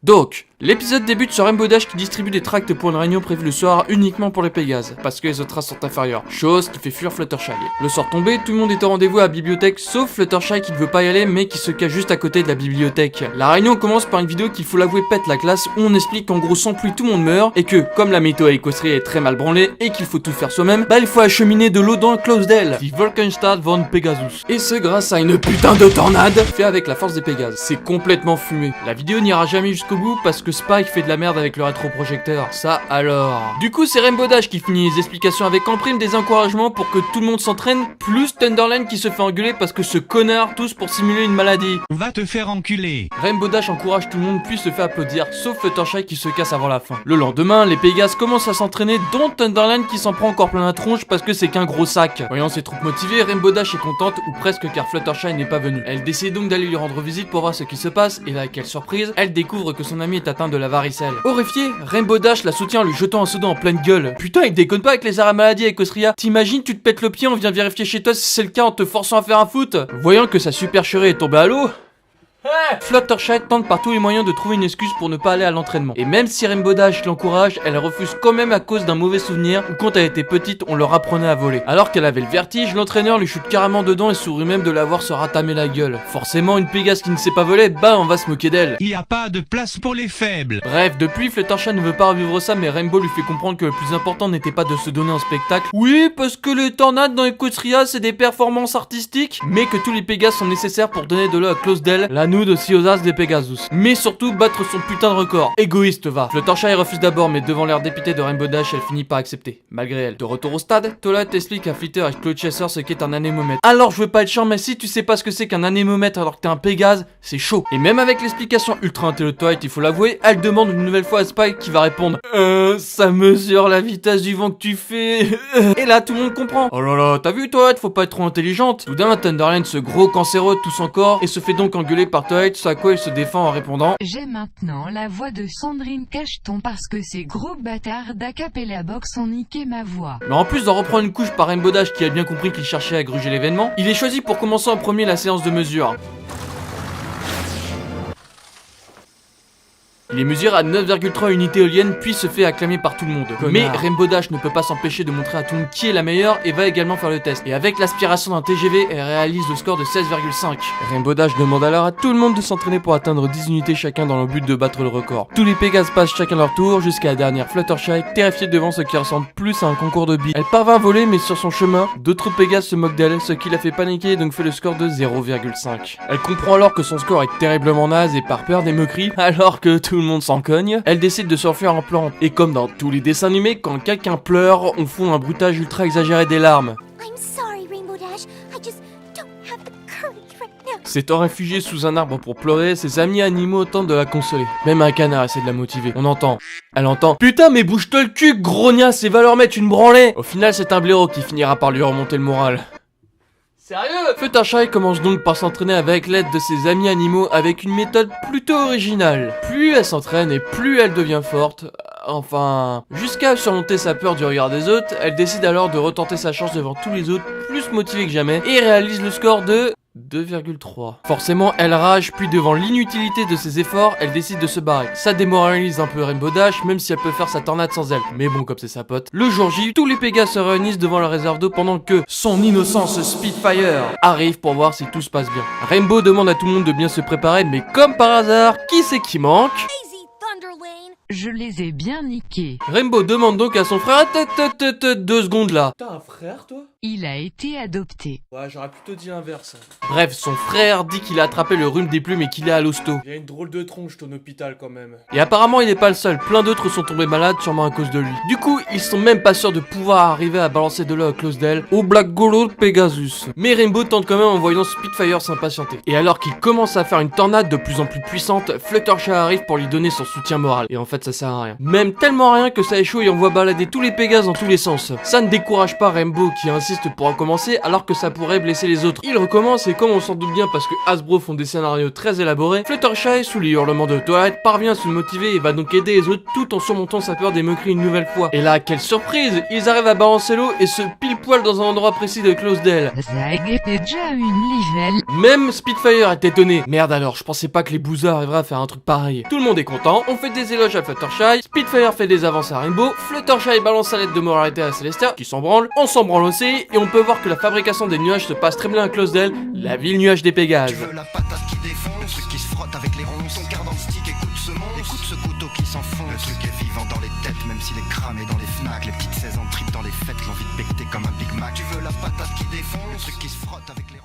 Donc, l'épisode débute sur Rainbow Dash qui distribue des tracts pour une réunion prévue le soir uniquement pour les Pégases, parce que les autres races sont inférieures, chose qui fait fuir Fluttershy. Le soir tombé, tout le monde est au rendez-vous à la bibliothèque, sauf Fluttershy qui ne veut pas y aller mais qui se cache juste à côté de la bibliothèque. La réunion commence par une vidéo qu'il faut l'avouer pète la classe, où on explique qu'en gros sans pluie tout le monde meurt, et que, comme la météo à Écostria est très mal branlée, et qu'il faut tout faire soi-même, bah il faut acheminer de l'eau dans le Closedale, die Wolkenstadt von Pegasus. Et ce grâce à une putain de tornade, fait avec la force des Pégases. C'est complètement fumé. La vidéo n'ira jamais jusqu'au bout parce que Spike fait de la merde avec le rétroprojecteur. Ça alors. Du coup, c'est Rainbow Dash qui finit les explications avec en prime des encouragements pour que tout le monde s'entraîne, plus Thunderland qui se fait engueuler parce que ce connard tousse pour simuler une maladie. Va te faire enculer. Rainbow Dash encourage tout le monde puis se fait applaudir, sauf Fluttershy qui se casse avant la fin. Le lendemain, les Pégases commencent à s'entraîner, dont Thunderland qui s'en prend encore plein la tronche parce que c'est qu'un gros sac. Voyant ses troupes motivées, Rainbow Dash est contente, ou presque, car Fluttershy n'est pas venu. Elle décide donc d'aller lui rendre visite pour voir ce qui se passe, et là, quelle surprise, elle découvre que son ami est atteint de la varicelle. Horrifié, Rainbow Dash la soutient en lui jetant un soda en pleine gueule. Putain, il déconne pas avec les arrêts maladie avec Écostria. T'imagines, tu te pètes le pied, on vient vérifier chez toi si c'est le cas en te forçant à faire un foot. Voyant que sa supercherie est tombée à l'eau, Fluttershy tente par tous les moyens de trouver une excuse pour ne pas aller à l'entraînement. Et même si Rainbow Dash l'encourage, elle refuse quand même à cause d'un mauvais souvenir où quand elle était petite, on leur apprenait à voler. Alors qu'elle avait le vertige, l'entraîneur lui chute carrément dedans et sourit même de la voir se ratamer la gueule. Forcément, une Pégase qui ne sait pas voler, bah on va se moquer d'elle. Y a pas de place pour les faibles. Bref, depuis, Fluttershy ne veut pas revivre ça, mais Rainbow lui fait comprendre que le plus important n'était pas de se donner un spectacle. Oui, parce que les tornades dans Écostria, c'est des performances artistiques, mais que tous les Pégases sont nécessaires pour donner de l'eau à Closedale, la nude aussi aux as des Pegasus. Mais surtout, battre son putain de record. Égoïste, va. Fluttershy refuse d'abord, mais devant l'air dépité de Rainbow Dash, elle finit par accepter, malgré elle. De retour au stade, Tola t'explique à Flitter et Claude Chaser ce qu'est un anémomètre. Alors, je veux pas être chiant, mais si tu sais pas ce que c'est qu'un anémomètre alors que t'es un Pégase, c'est chaud. Et même avec l'explication ultra intellectuelle, il faut l'avouer, elle demande une nouvelle fois à Spike qui va répondre ça mesure la vitesse du vent que tu fais. Et là, tout le monde comprend. Oh là là, t'as vu, Toad, faut pas être trop intelligente. Soudain, Thunderland, ce gros cancéreux, tousse encore et se fait donc engueuler par Toad, à quoi il se défend en répondant j'ai maintenant la voix de Sandrine Cacheton parce que ces gros bâtards d'Acapella Box ont niqué ma voix. Mais en plus d'en reprendre une couche par Rainbow Dash qui a bien compris qu'il cherchait à gruger l'événement, il est choisi pour commencer en premier la séance de mesure. Il est mesuré à 9,3 unités éoliennes puis se fait acclamer par tout le monde. Mais Rainbow Dash ne peut pas s'empêcher de montrer à tout le monde qui est la meilleure et va également faire le test. Et avec l'aspiration d'un TGV, elle réalise le score de 16,5. Rainbow Dash demande alors à tout le monde de s'entraîner pour atteindre 10 unités chacun dans le but de battre le record. Tous les Pégases passent chacun leur tour jusqu'à la dernière Fluttershy, terrifiée devant ce qui ressemble plus à un concours de billes. Elle parvint à voler mais sur son chemin, d'autres Pégases se moquent d'elle, ce qui la fait paniquer et donc fait le score de 0,5. Elle comprend alors que son score est terriblement naze et par peur des moqueries, alors que tout le monde s'en cogne, elle décide de s'enfuir en pleurant. Et comme dans tous les dessins animés, quand quelqu'un pleure, on fout un bruitage ultra exagéré des larmes. I'm sorry, Rainbow Dash. I just don't have the courage right now. S'étant réfugiée sous un arbre pour pleurer, ses amis animaux tentent de la consoler. Même un canard essaie de la motiver. On entend. Elle entend. Putain, mais bouge-toi le cul, grognasse, et va leur mettre une branlée. Au final, c'est un blaireau qui finira par lui remonter le moral. Sérieux ? Fluttershy commence donc par s'entraîner avec l'aide de ses amis animaux avec une méthode plutôt originale. Plus elle s'entraîne et plus elle devient forte. Enfin, jusqu'à surmonter sa peur du regard des autres, elle décide alors de retenter sa chance devant tous les autres, plus motivée que jamais, et réalise le score de 2,3. Forcément, elle rage, puis devant l'inutilité de ses efforts, elle décide de se barrer. Ça démoralise un peu Rainbow Dash, même si elle peut faire sa tornade sans elle. Mais bon, comme c'est sa pote. Le jour J, tous les Pégases se réunissent devant la réserve d'eau pendant que son innocence Spitfire arrive pour voir si tout se passe bien. Rainbow demande à tout le monde de bien se préparer, mais comme par hasard, qui c'est qui manque ? Easy, Thunderlane. Je les ai bien niqués. Rainbow demande donc à son frère, 2 secondes là. T'as un frère toi ? Il a été adopté. Ouais, j'aurais plutôt dit l'inverse. Bref, son frère dit qu'il a attrapé le rhume des plumes et qu'il est à l'hosto. Il a une drôle de tronche ton hôpital quand même. Et apparemment il n'est pas le seul, plein d'autres sont tombés malades sûrement à cause de lui. Du coup, ils sont même pas sûrs de pouvoir arriver à balancer de l'eau à Closedale au Black Golo de Pegasus. Mais Rainbow tente quand même en voyant Spitfire s'impatienter. Et alors qu'il commence à faire une tornade de plus en plus puissante, Fluttershy arrive pour lui donner son soutien moral. Et en fait ça sert à rien. Même tellement rien que ça échoue et on voit balader tous les Pégases dans tous les sens. Ça ne décourage pas Rainbow qui insiste insiste pour recommencer alors que ça pourrait blesser les autres. Il recommence et comme on s'en doute bien parce que Hasbro font des scénarios très élaborés, Fluttershy, sous les hurlements de Twilight, parvient à se motiver et va donc aider les autres tout en surmontant sa peur des moqueries une nouvelle fois. Et là, quelle surprise, ils arrivent à balancer l'eau et se pile poil dans un endroit précis de Closedale. Ça était déjà une livelle. Même Spitfire est étonné. Merde alors, je pensais pas que les bousards arriveraient à faire un truc pareil. Tout le monde est content, on fait des éloges à Fluttershy, Spitfire fait des avances à Rainbow, Fluttershy balance sa lettre de moralité à Celestia, qui s'en branle, on s'en branle aussi, et on peut voir que la fabrication des nuages se passe très bien à Closedale, la ville nuage des Pégases. Tu veux la patate qui défonce, le truc qui se frotte avec les ronces, ton quart dans le stick, écoute ce monstre, écoute ce couteau qui s'enfonce. Le truc est vivant dans les têtes, même s'il est cramé dans les fnacs, les petites 16 en trip dans les fêtes, l'envie de becter comme un Big Mac. Tu veux la patate qui défonce, le truc qui se frotte avec les ronces.